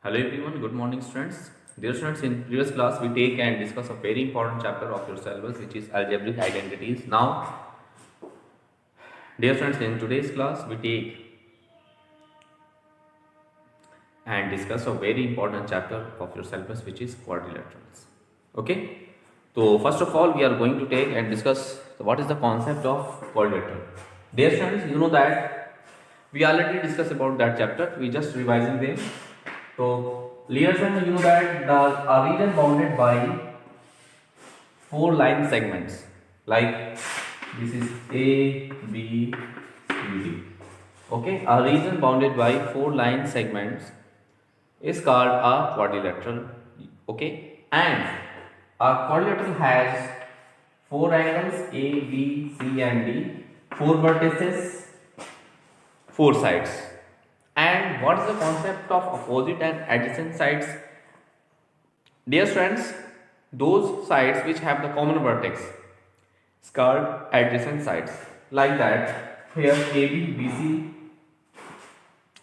Hello everyone, good morning students. Dear students, in previous class we take and discuss a very important chapter of your syllabus which is algebraic identities. Now, dear students, in today's class we take and discuss a very important chapter of your syllabus which is quadrilaterals. Okay? So first of all we are going to take and discuss what is the concept of quadrilateral. Dear students, you know that we already discussed about that chapter, we just revising them. So, dear students, you know that the a region bounded by four line segments, like this is A, B, C, D. Okay, a region bounded by four line segments is called a quadrilateral. Okay, and a quadrilateral has four angles A, B, C, and D, four vertices, four sides. And what is the concept of opposite and adjacent sides? Dear friends, those sides which have the common vertex is called adjacent sides. Like that, here AB, BC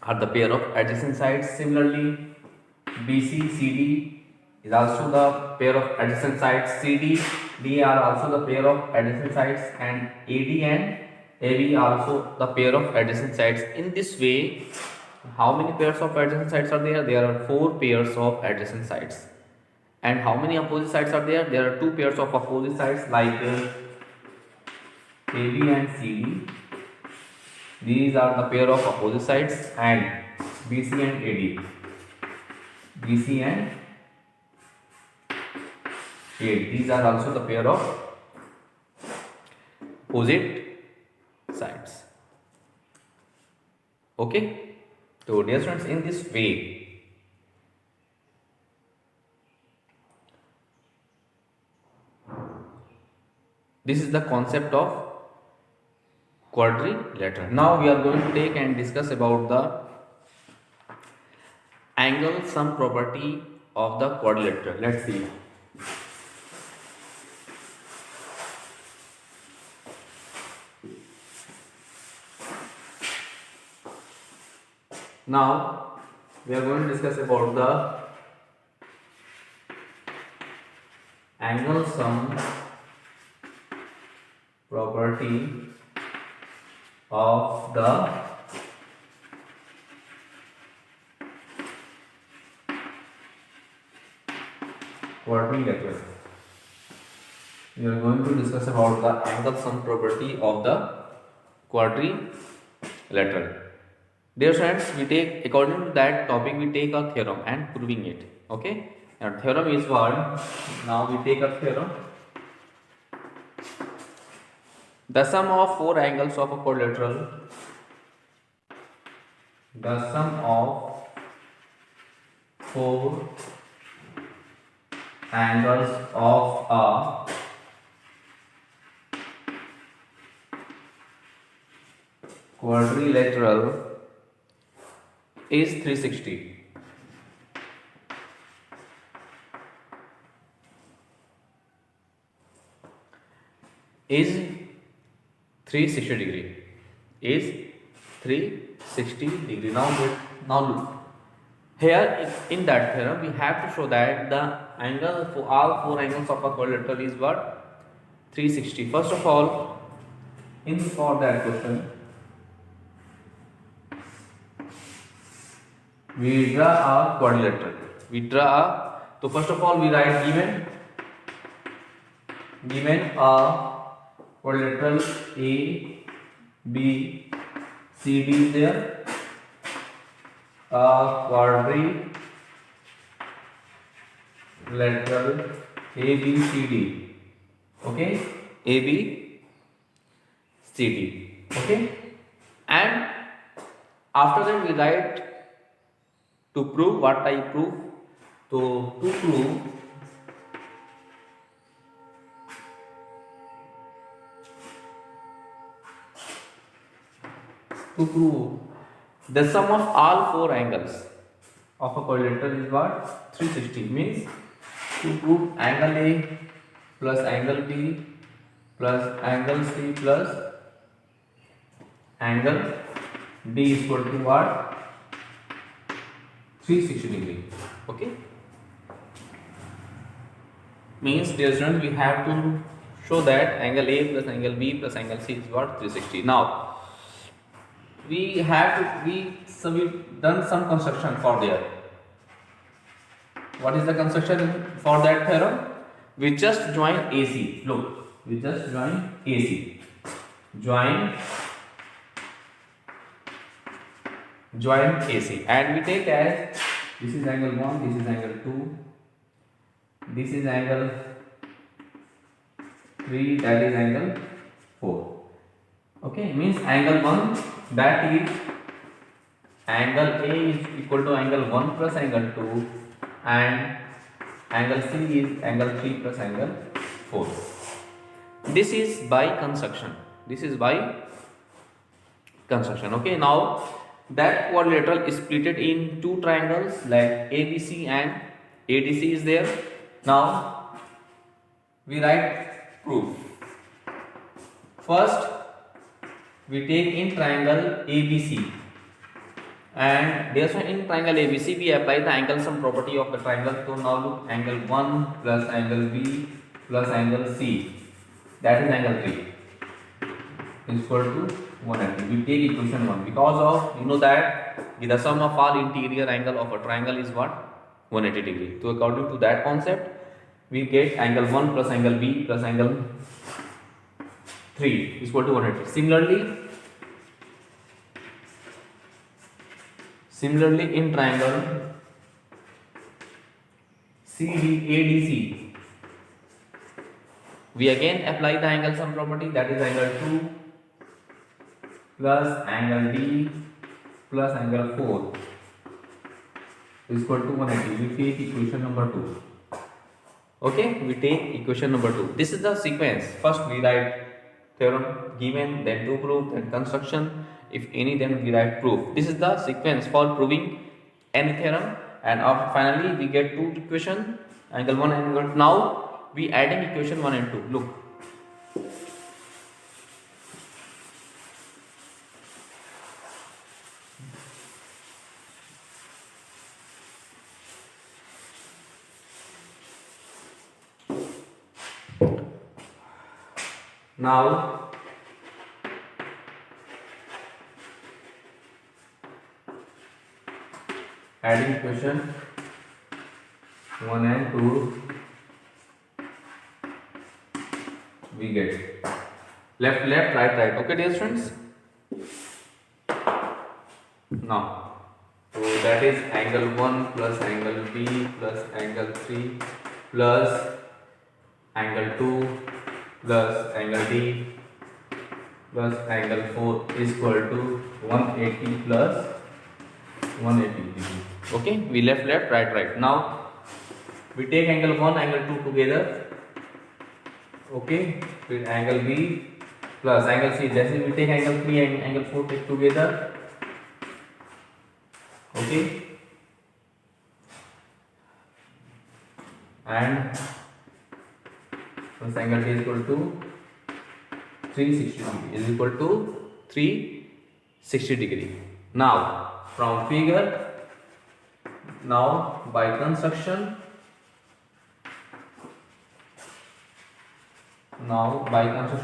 are the pair of adjacent sides. Similarly, BC, CD is also the pair of adjacent sides. CD, D are also the pair of adjacent sides, and AD and AB also the pair of adjacent sides. In this way, how many pairs of adjacent sides are there? There are four pairs of adjacent sides. And how many opposite sides are there? There are two pairs of opposite sides like AB and CD. These are the pair of opposite sides, and BC and AD. BC and AD. These are also the pair of opposite sides. Okay. So dear students, in this way, this is the concept of quadrilateral. Now we are going to take and discuss about the angle sum property of the quadrilateral. Let's see. Now we are going to discuss about the angle sum property of the quadrilateral. We are going to discuss about the angle sum property of the quadrilateral. Dear friends, we take according to that topic we take a theorem and proving it. Okay, and theorem is what? Now we take a theorem. The sum of four angles of a quadrilateral. The sum of four angles of a quadrilateral is 360. Is 360 degree. Is 360 degree. Now look. Here in that theorem we have to show that the angle for all four angles of a quadrilateral is what? 360. First of all, for that question, we draw a quadrilateral. So first of all we write given a quadrilateral A, B, C, D is there. A quadrilateral A, B, C, D. Okay, A, B, C, D. Okay, and after that we write to prove what I prove. So to prove the sum of all four angles of a quadrilateral is what? 360. Means to prove angle A plus angle B plus angle C plus angle D is equal to what? 360 degree. Okay, means dear students, we have to show that angle A plus angle B plus angle C is what? 360. Now we've done some construction for there. What is the construction for that theorem? We just join AC. Look, we just join AC. Join AC, and we take as this is angle 1, this is angle 2, this is angle 3, that is angle 4. Okay, means angle 1, that is angle A is equal to angle 1 plus angle 2, and angle C is angle 3 plus angle 4. This is by construction. Okay, now that quadrilateral is split in two triangles like ABC and ADC is there. Now we write proof. First we take in triangle ABC, and therefore in triangle ABC we apply the angle sum property of the triangle. So now look, angle 1 plus angle B plus angle C, that is angle 3, is equal to 180. We take equation 1 because of, you know that the sum of all interior angle of a triangle is what? 180 degree. So according to that concept, we get angle 1 plus angle B plus angle 3 is equal to 180. Similarly in triangle CDADC, we again apply the angle sum property, that is angle 2 plus angle D plus angle 4 is equal to 180. We take equation number 2. Okay, we take equation number 2. This is the sequence. First we write theorem given, then to prove, then construction. If any, then we write proof. This is the sequence for proving any theorem, and finally we get two equation, angle 1 and angle 2. Now we adding equation 1 and 2. Look, now adding equation 1 and 2, we get left, right. Okay, dear students. Now, so that is angle 1 plus angle B plus angle 3 plus angle 2 plus angle D plus angle 4 is equal to 180 plus 180 degree. Okay, we left, right. Now we take angle 1, angle 2 together. Okay, with angle B plus angle C. That's it, we take angle 3 and angle 4 together. Okay, and plus angle D is equal to 360 degree, is equal to 360 degree. Now from figure, now by construction,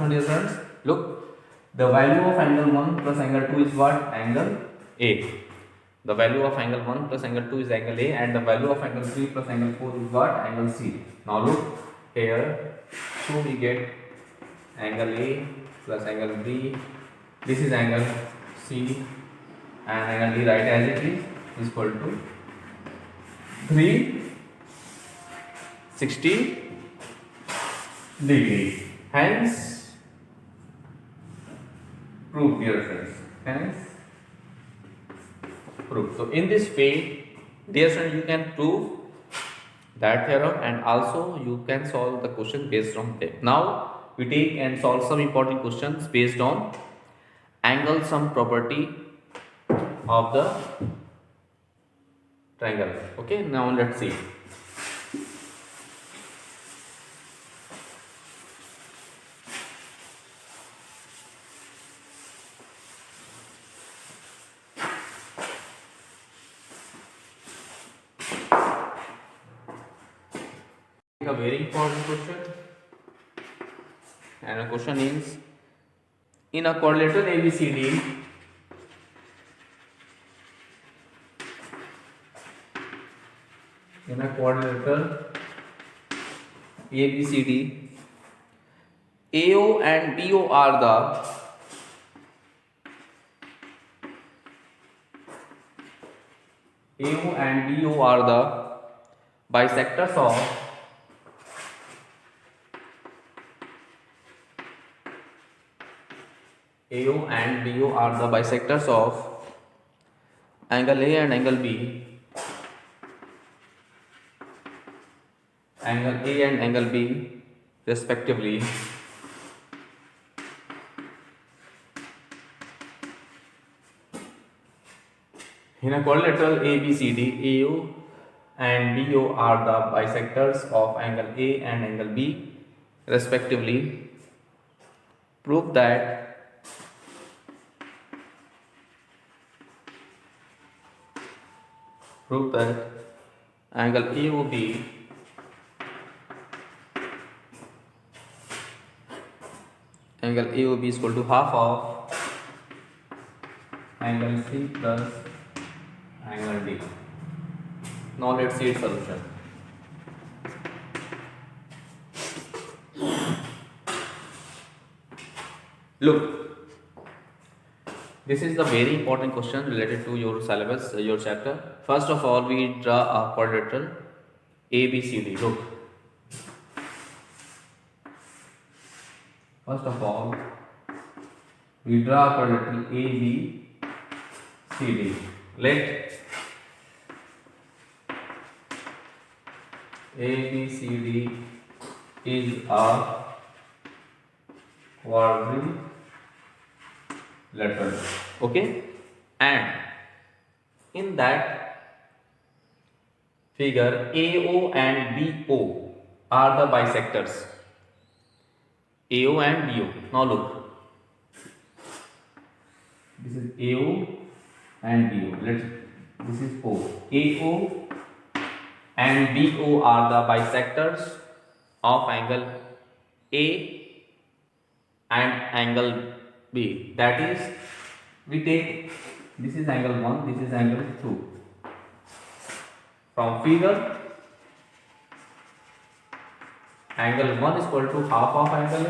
dear friends, look, the value of angle 1 plus angle 2 is what? Angle A. The value of angle 1 plus angle 2 is angle A, and the value of angle 3 plus angle 4 is what? Angle C. Now look here, so we get angle A plus angle B, this is angle C, and angle D, right as it is equal to 360 degree. Hence proof, dear friends. Hence proof. So in this way, dear friends, you can prove that theorem, and also you can solve the question based on that. Now we take and solve some important questions based on angle sum property of the triangle. Okay, now let's see. A very important question, and the question is, in a quadrilateral ABCD, in a quadrilateral ABCD, AO and BO are the AO and BO are the bisectors of AO and BO are the bisectors of angle A and angle B, angle A and angle B respectively. In a quadrilateral ABCD, AO and BO are the bisectors of angle A and angle B respectively. Prove that angle AOB is equal to half of angle C plus angle D. Now let's see its solution. Look, this is the very important question related to your syllabus, your chapter. First of all, we draw a quadrilateral ABCD. Look, first of all, we draw a quadrilateral ABCD. Let ABCD is a quadrilateral. Okay, and in that figure, AO and BO are the bisectors. AO and BO. Now look, this is AO and BO. This is O. AO and BO are the bisectors of angle A and angle B. That is, we take this is angle 1, this is angle 2. From figure, angle 1 is equal to half of angle A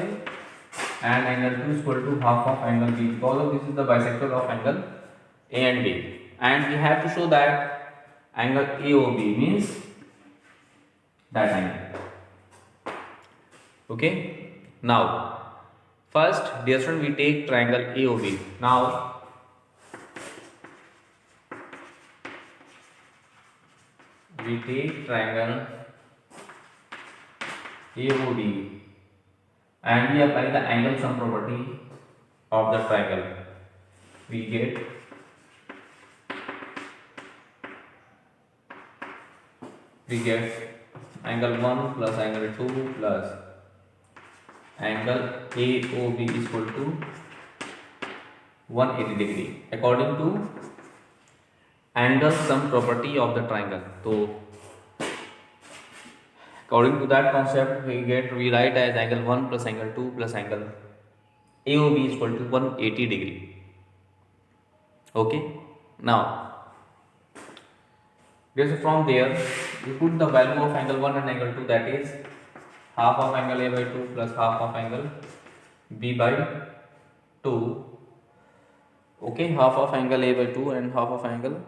and angle 2 is equal to half of angle B, because of this is the bisector of angle A and B, and we have to show that angle AOB means that angle. Okay, now first, dear student, we take triangle AOB. Now we take triangle AOD and we apply the angle sum property of the triangle. We get angle 1 plus angle 2 plus angle AOB is equal to 180 degree according to angle sum property of the triangle. So according to that concept, we write as angle 1 plus angle 2 plus angle AOB is equal to 180 degree. Okay, now from there we put the value of angle 1 and angle 2, that is half of angle A by 2 plus half of angle B by 2. Okay, half of angle A by 2 and half of angle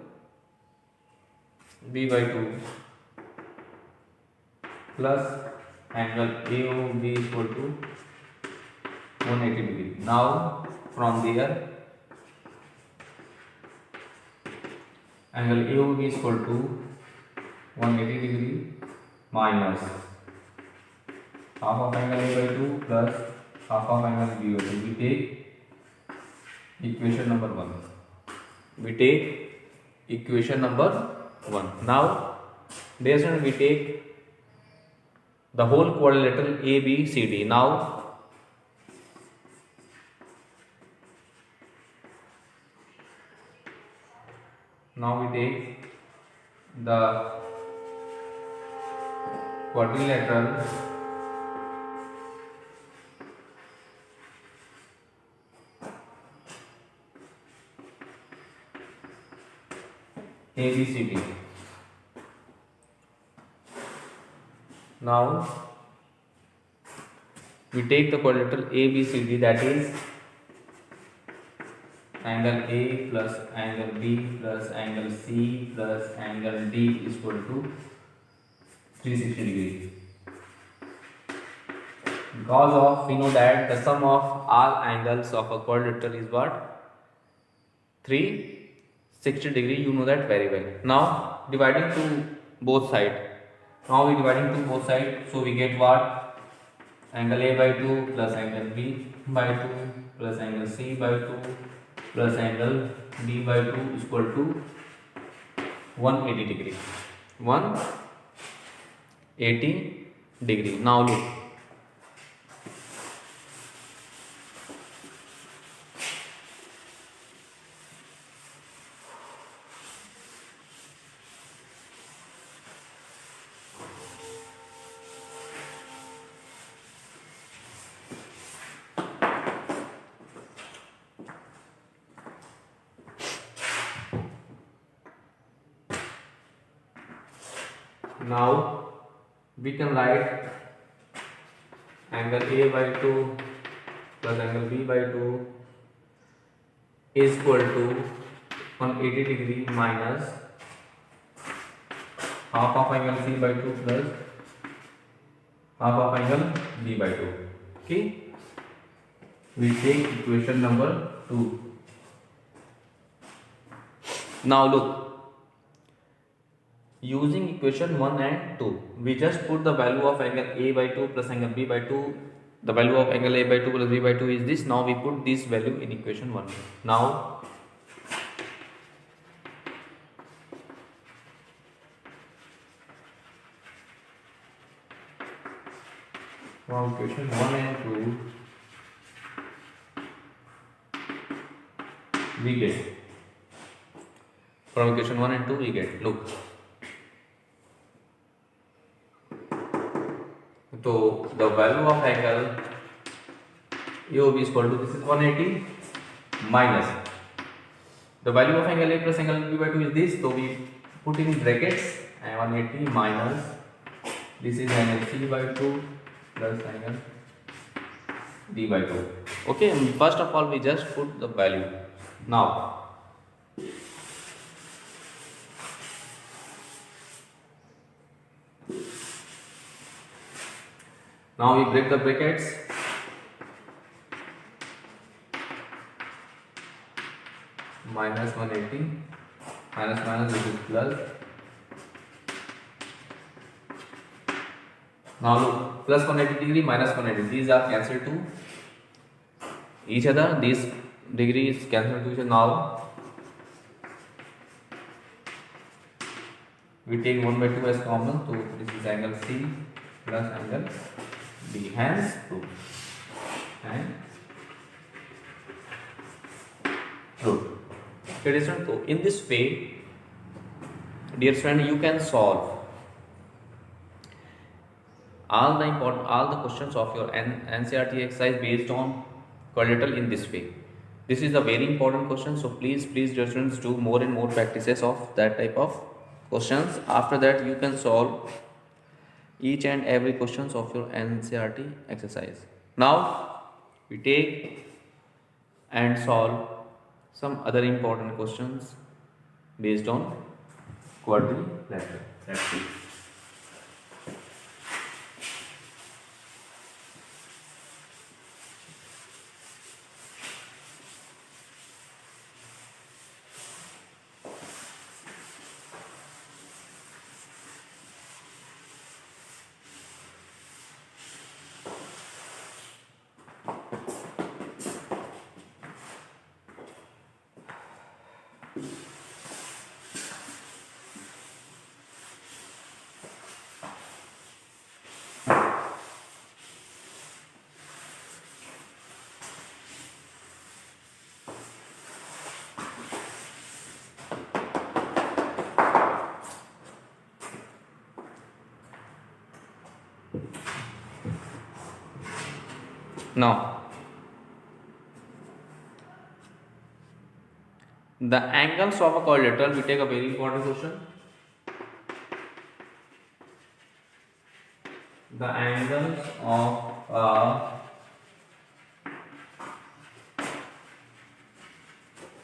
B by 2 plus angle AOB is equal to 180 degree. Now from there angle AOB is equal to 180 degree minus half of angle A by 2 plus half of angle B by 2. We take equation number 1. Now, we take the whole quadrilateral ABCD. Now we take the quadrilateral ABCD. Now we take the quadrilateral ABCD, that is angle A plus angle B plus angle C plus angle D is equal to 360 degrees. Because of, we know that the sum of all angles of a quadrilateral is what? 360 degree. You know that very well. Now dividing to both sides. Now we dividing to both sides, so we get what? Angle A by 2 plus angle B by 2 plus angle C by 2 plus angle D by 2 is equal to 180 degree. 180 degree. Now look. Now we can write angle A by 2 plus angle B by 2 is equal to 180 degree minus half of angle C by 2 plus half of angle B by 2. Okay, we take equation number 2. Now look, using equation 1 and 2, we just put the value of angle A by 2 plus angle B by 2. The value of angle A by 2 plus B by 2 is this. Now we put this value in equation 1. Now from equation 1 and 2 we get, from equation 1 and 2 we get, look, so the value of angle AOB is equal to, this is 180 minus the value of angle A plus angle B by 2 is this, so we put in brackets, and 180 minus this is angle C by 2 plus angle D by 2. Okay, and first of all we just put the value. Now we break the brackets. Minus 180 minus this is plus. Now look, plus 180 degree minus 180, these are cancelled to each other. These degrees cancelled to each other. Now we take 1 by 2 as common, so this is angle C plus angle B, hence 2 and root. Okay, so in this way, dear friend, you can solve all the questions of your NCERT exercise based on quadrilateral in this way. This is a very important question, so please dear students, do more and more practices of that type of questions. After that you can solve each and every questions of your NCERT exercise. Now we take and solve some other important questions based on quadrilateral. That's it. Now, the angles of a quadrilateral, we take a very important question. The angles of a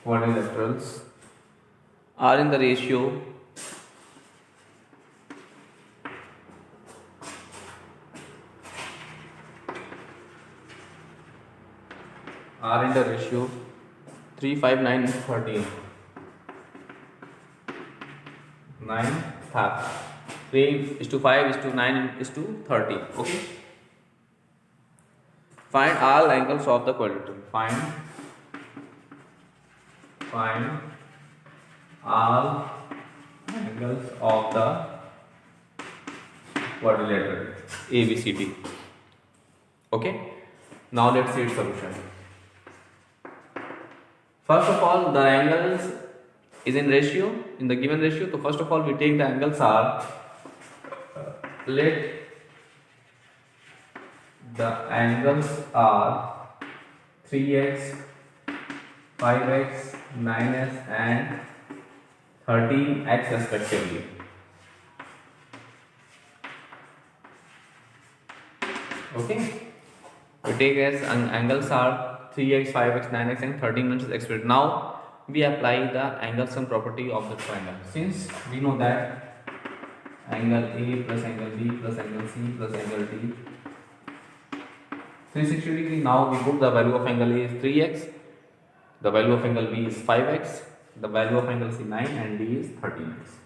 quadrilaterals are in the ratio are in the ratio 3, 5, 9, 13. 9, 3 is to 5 is to 9 is to 30. Okay. Find all angles of the quadrilateral. Find all angles of the quadrilateral ABCD. Okay. Now let's see its solution. First of all, the angles is in ratio, in the given ratio. So first of all, we take the angles are, let the angles are 3x, 5x, 9x and 13x respectively. Okay. We take as angles are 3x, 5x, 9x and 13 minutes expected. Now we apply the angle sum property of the triangle. Since we know that angle A plus angle B plus angle C plus angle D 360 degree. Now we put the value of angle A is 3x, the value of angle B is 5x, the value of angle C 9 and D is 13x.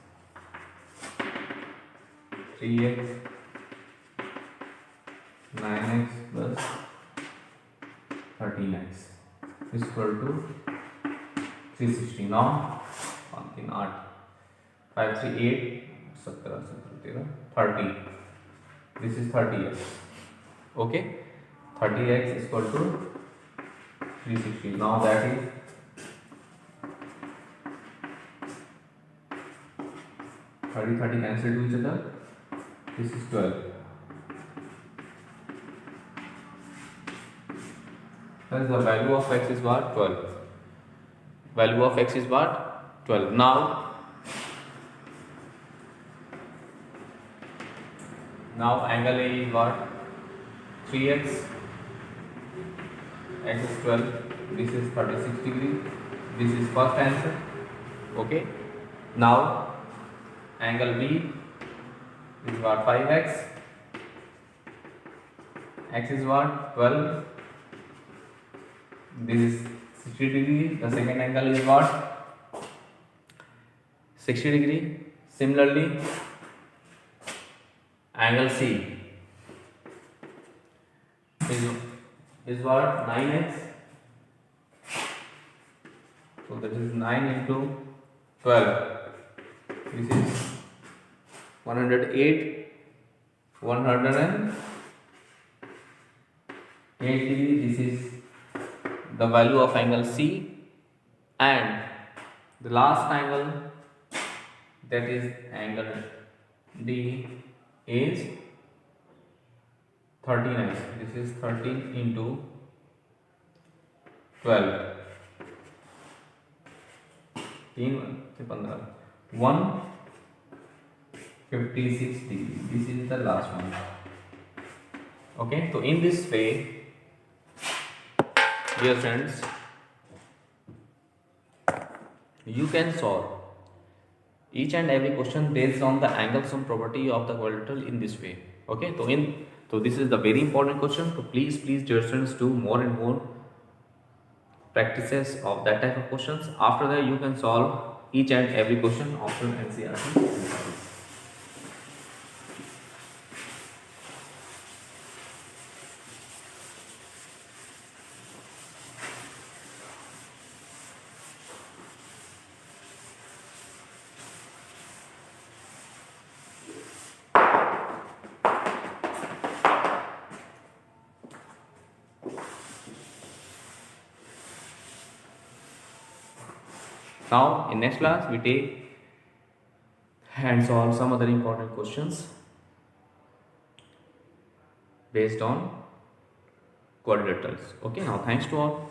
3x 9x plus 13x is equal to 360. Now 1 3 8 5 3 8 17 30. This is 30x. Okay, 30x is equal to 360. Now that is 30 cancel to each other. This is 12. Thus the value of x is what? 12. Value of x is what? 12. Now angle A is what? 3x. X is 12. This is 36 degree. This is first answer. Okay. Now angle B is what? 5x. X is what? 12. This is 60 degree. The second angle is what? 60 degree. Similarly, angle C is what? 9x. So this is 9 into 12. This is 108. 108 degree. This is the value of angle C, and the last angle, that is angle D, is 13x. This is 13 into 12. 156 degree. This is the last one. Okay, so in this way, dear friends, you can solve each and every question based on the angle sum property of the quadrilateral in this way. Okay, so this is the very important question. So please dear friends, do more and more practices of that type of questions. After that, you can solve each and every question after NCERT. Now in next class we take and solve some other important questions based on quadrilaterals. Okay, now thanks to all.